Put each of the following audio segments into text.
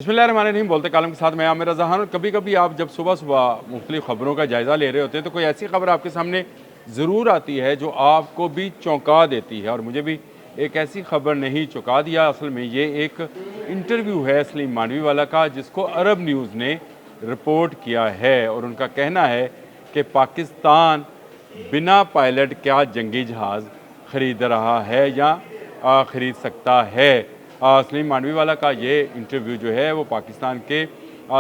बिस्मिल्लाहिर्रहमानिर्रहीम। बोलते कालम के साथ मैं आमिर रज़ा खान। और कभी कभी आप जब सुबह सुबह मुख्तलिफ़ ख़बरों का जायज़ा ले रहे होते हैं तो कोई ऐसी खबर आपके सामने ज़रूर आती है जो आपको भी चौंका देती है। और मुझे भी एक ऐसी खबर ने ही चौंका दिया। असल में ये एक इंटरव्यू है सलीम मानवी वाला का, जिसको अरब न्यूज़ ने रिपोर्ट किया है। और उनका कहना है कि पाकिस्तान बिना पायलट क्या जंगी जहाज़ ख़रीद रहा है या ख़रीद सकता है। सलीम मानवी वाला का ये इंटरव्यू जो है वो पाकिस्तान के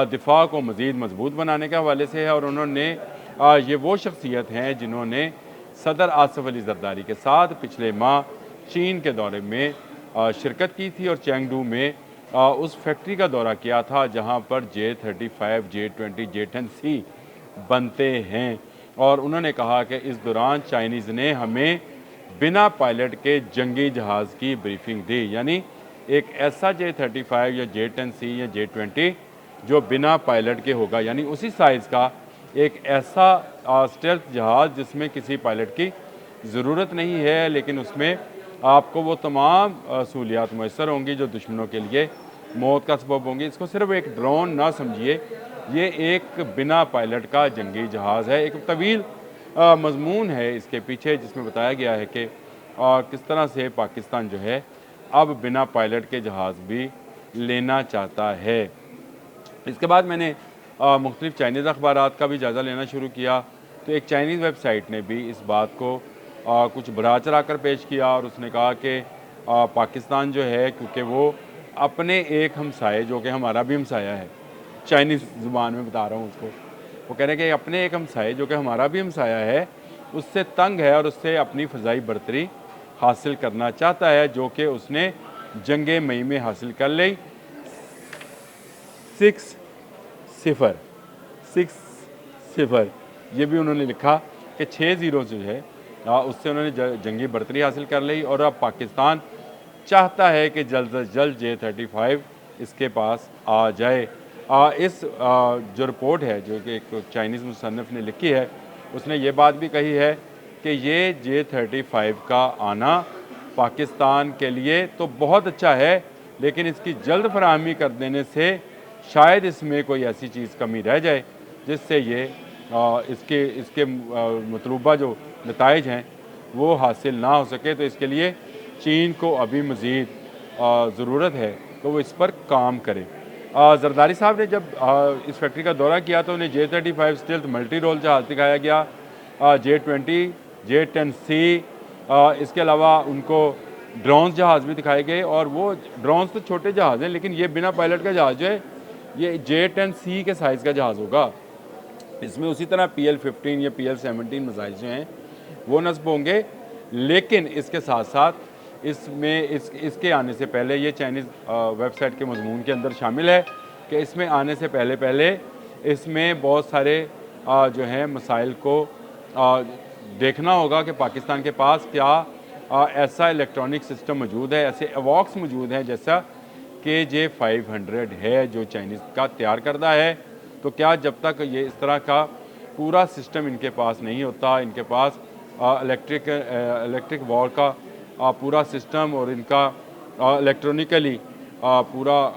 दिफा को मज़ीद मजबूत बनाने के हवाले से है। और उन्होंने ये वो शख्सियत हैं जिन्होंने सदर आसफ़ अली ज़रदारी के साथ पिछले माह चीन के दौरे में शिरकत की थी और चेंगडू में उस फैक्ट्री का दौरा किया था जहाँ पर J-35, J-20, J-10C बनते हैं। और उन्होंने कहा कि इस दौरान चाइनीज़ ने हमें बिना पायलट के जंगी जहाज़ की ब्रीफिंग दी, यानी एक ऐसा J-35 या J-10C या J-20 जो बिना पायलट के होगा, यानी उसी साइज़ का एक ऐसा स्टेल्थ जहाज़ जिसमें किसी पायलट की ज़रूरत नहीं है, लेकिन उसमें आपको वो तमाम सहूलियात मैसर होंगी जो दुश्मनों के लिए मौत का सबब होंगी। इसको सिर्फ एक ड्रोन ना समझिए, ये एक बिना पायलट का जंगी जहाज़ है। एक तवील मज़मून है इसके पीछे जिसमें बताया गया है कि किस तरह से पाकिस्तान जो है अब बिना पायलट के जहाज़ भी लेना चाहता है। इसके बाद मैंने मुख्तलिफ़ चाइनीज़ अखबारात का भी जायज़ा लेना शुरू किया तो एक चाइनीज़ वेबसाइट ने भी इस बात को कुछ बढ़ा चढ़ा कर पेश किया। और उसने कहा कि पाकिस्तान जो है, क्योंकि वो अपने एक हमसाये जो कि हमारा भी हमसाया है, चाइनीज़ ज़ुबान में बता रहा हूँ उसको, वो कह रहे हैं कि अपने एक हमसाये जो कि हमारा भी हमसाया है उससे तंग है और उससे अपनी फ़ज़ाई बरतरी हासिल करना चाहता है, जो कि उसने जंगे मई में हासिल कर ली। 6-0 ये भी उन्होंने लिखा कि 6-0 जो है उससे उन्होंने जंगी बरतरी हासिल कर ली। और अब पाकिस्तान चाहता है कि जल्द से जल्द J-35 इसके पास आ जाए। इस जो रिपोर्ट है जो कि एक चाइनीज़ मुसन्निफ़ ने लिखी है, उसने ये बात भी कही है कि ये J-35 का आना पाकिस्तान के लिए तो बहुत अच्छा है, लेकिन इसकी जल्द फराहमी कर देने से शायद इसमें कोई ऐसी चीज़ कमी रह जाए जिससे ये इसके मतलूबा जो नताइज हैं वो हासिल ना हो सके। तो इसके लिए चीन को अभी मज़ीद ज़रूरत है तो वो इस पर काम करे। जरदारी साहब ने जब इस फैक्ट्री का दौरा किया तो उन्हें J-35 स्टील्थ मल्टी रोल जहाज़ दिखाया गया, J-20, J-10C, इसके अलावा उनको ड्रोन्स जहाज़ भी दिखाए गए। और वो ड्रोन्स तो छोटे जहाज़ हैं, लेकिन ये बिना पायलट का जहाज़ जो है ये J-10C के साइज़ का जहाज़ होगा। इसमें उसी तरह PL-15 या PL-17 मिसाइल जो हैं वो नस्ब होंगे। लेकिन इसके साथ साथ इसमें इसके आने से पहले ये चाइनीज़ वेबसाइट के मज़मून के अंदर शामिल है कि इसमें आने से पहले इसमें बहुत सारे जो हैं मसाइल को देखना होगा कि पाकिस्तान के पास क्या ऐसा इलेक्ट्रॉनिक सिस्टम मौजूद है, ऐसे एवॉक्स मौजूद हैं जैसा कि J-500 है जो चाइनीज़ का तैयार करदा है। तो क्या जब तक ये इस तरह का पूरा सिस्टम इनके पास नहीं होता, इनके पास इलेक्ट्रिक वॉर का पूरा सिस्टम और इनका इलेक्ट्रॉनिकली पूरा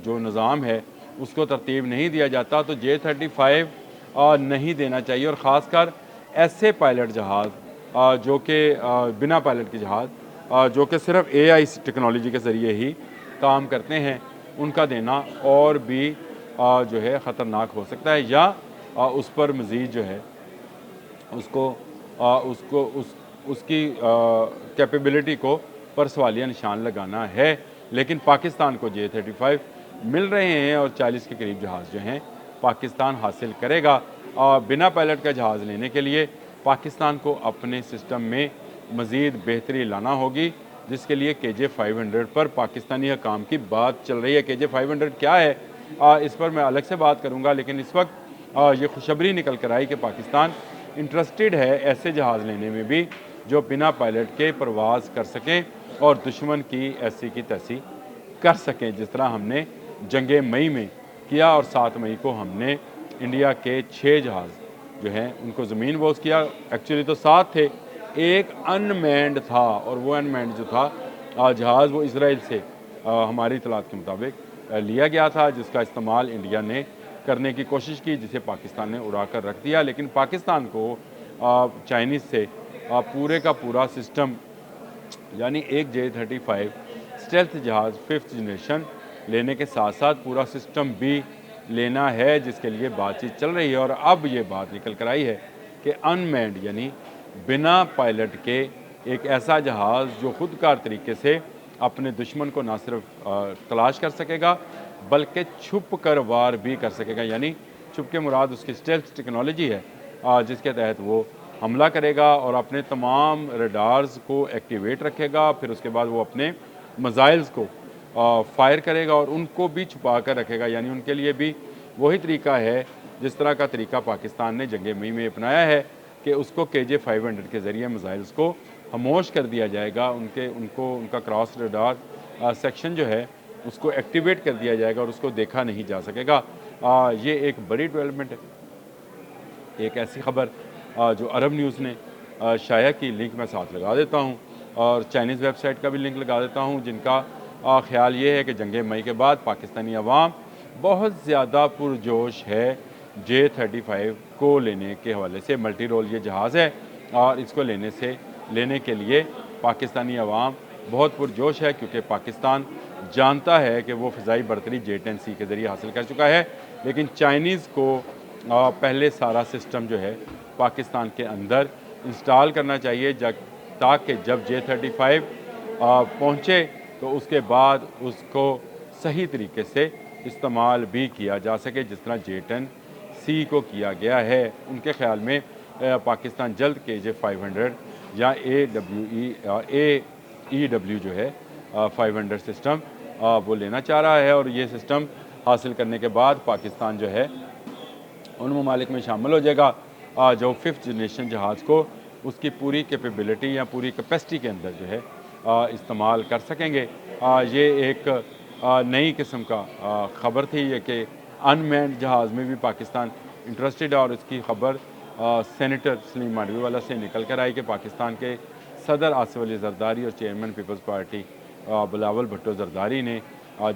जो निज़ाम है उसको तरतीब नहीं दिया जाता, तो J-35 नहीं देना चाहिए। और ख़ासकर ऐसे पायलट जहाज़ जो कि बिना पायलट के जहाज़ जो कि सिर्फ AI टेक्नोलॉजी के ज़रिए ही काम करते हैं, उनका देना और भी जो है ख़तरनाक हो सकता है, या उस पर मज़ीद जो है उसकी कैपेबिलिटी को पर सवालिया निशान लगाना है। लेकिन पाकिस्तान को J-35 मिल रहे हैं और 40 के करीब जहाज़ जो हैं पाकिस्तान हासिल करेगा। बिना पायलट का जहाज़ लेने के लिए पाकिस्तान को अपने सिस्टम में मज़ीद बेहतरी लाना होगी, जिसके लिए KJ-500 पर पाकिस्तानी हकाम की बात चल रही है। KJ-500 क्या है इस पर मैं अलग से बात करूँगा, लेकिन इस वक्त ये खुशखबरी निकल कर आई कि पाकिस्तान इंटरेस्टेड है ऐसे जहाज़ लेने में भी जो बिना पायलट के परवाज़ कर सकें और दुश्मन की ऐसी की तैसी कर सकें, जिस तरह हमने जंगे मई में किया। और 7 मई को हमने इंडिया के 6 जहाज़ जो हैं उनको ज़मीन बोस किया। एक्चुअली तो 7 थे, एक अनमैंड था और वो अनमैंड जो था जहाज़ वो इसराइल से हमारी इतलात के मुताबिक लिया गया था, जिसका इस्तेमाल इंडिया ने करने की कोशिश की, जिसे पाकिस्तान ने उड़ा कर रख दिया। लेकिन पाकिस्तान को चाइनीज़ से पूरे का पूरा सिस्टम यानी एक J-35 स्टेल्थ जहाज़ 5th जनरेशन लेने के साथ साथ पूरा सिस्टम भी लेना है, जिसके लिए बातचीत चल रही है। और अब ये बात निकल कर आई है कि अनमैन्ड यानी बिना पायलट के एक ऐसा जहाज़ जो खुदकार तरीके से अपने दुश्मन को ना सिर्फ तलाश कर सकेगा बल्कि छुप कर वार भी कर सकेगा। यानी छुप के मुराद उसकी स्टेल्थ टेक्नोलॉजी है, जिसके तहत वो हमला करेगा और अपने तमाम रडार्स को एक्टिवेट रखेगा। फिर उसके बाद वो अपने मिसाइल्स को फायर करेगा और उनको भी छुपा कर रखेगा। यानी उनके लिए भी वही तरीका है जिस तरह का तरीका पाकिस्तान ने जंग मई में अपनाया है कि उसको KJ-500 के ज़रिए मिसाइल्स को खामोश कर दिया जाएगा। उनका क्रॉस रडार सेक्शन जो है उसको एक्टिवेट कर दिया जाएगा और उसको देखा नहीं जा सकेगा। ये एक बड़ी डेवलपमेंट है। एक ऐसी खबर जो अरब न्यूज़ ने शाया की, लिंक मैं साथ लगा देता हूँ और चाइनीज़ वेबसाइट का भी लिंक लगा देता हूँ, जिनका ख्याल ये है कि जंग मई के बाद पाकिस्तानी अवाम बहुत ज़्यादा पुरजोश है J-35 को लेने के हवाले से। मल्टी रोल ये जहाज़ है और इसको लेने के लिए पाकिस्तानी अवाम बहुत पुरजोश है, क्योंकि पाकिस्तान जानता है कि वो फ़िज़ाई बरतरी J-10C के ज़रिए हासिल कर चुका है। लेकिन चाइनीज़ को पहले सारा सिस्टम जो है पाकिस्तान के अंदर इंस्टॉल करना चाहिए, ताकि जब J-35 पहुँचे तो उसके बाद उसको सही तरीके से इस्तेमाल भी किया जा सके, जिस तरह J-10C को किया गया है। उनके ख़्याल में पाकिस्तान जल्द KJ-500 या AEW जो है 500 सिस्टम वो लेना चाह रहा है और ये सिस्टम हासिल करने के बाद पाकिस्तान जो है उन ममालिक में शामिल हो जाएगा जो 5th जनरेशन जहाज़ को उसकी पूरी कैपेबिलिटी या पूरी कैपेसिटी के अंदर जो है इस्तेमाल कर सकेंगे। ये एक नई किस्म का ख़बर थी ये कि अनमैन्ड जहाज़ में भी पाकिस्तान इंटरेस्टेड है और इसकी ख़बर सेनेटर सलीम मांडवीवाला से निकल कर आई कि पाकिस्तान के सदर आसिफ अली जरदारी और चेयरमैन पीपल्स पार्टी बिलावल भुट्टो जरदारी ने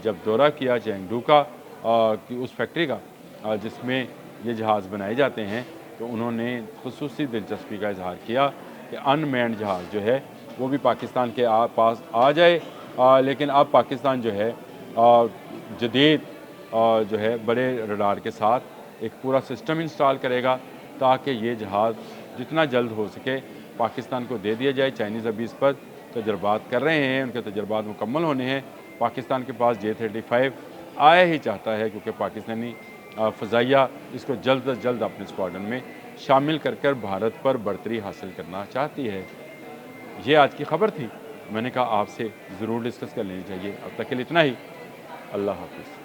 जब दौरा किया चेंगडू का कि उस फैक्ट्री का जिसमें ये जहाज़ बनाए जाते हैं, तो उन्होंने खुसूसी दिलचस्पी का इजहार किया कि अनमैन्ड जहाज़ जो है वो भी पाकिस्तान के पास आ जाए। लेकिन अब पाकिस्तान जो है जदीद जो है बड़े रडार के साथ एक पूरा सिस्टम इंस्टॉल करेगा, ताकि ये जहाज़ जितना जल्द हो सके पाकिस्तान को दे दिया जाए। चाइनीज़ अभी इस पर तजर्बात कर रहे हैं, उनके तजर्बात मुकम्मल होने हैं। पाकिस्तान के पास J-35 आया ही चाहता है, क्योंकि पाकिस्तानी फ़ज़ाइया इसको जल्द अज जल्द अपने स्क्वाड्रन में शामिल कर भारत पर बढ़तरी हासिल करना चाहती है। ये आज की ख़बर थी, मैंने कहा आपसे ज़रूर डिस्कस कर लेनी चाहिए। अब तक के लिए इतना ही। अल्लाह हाफ़िज़।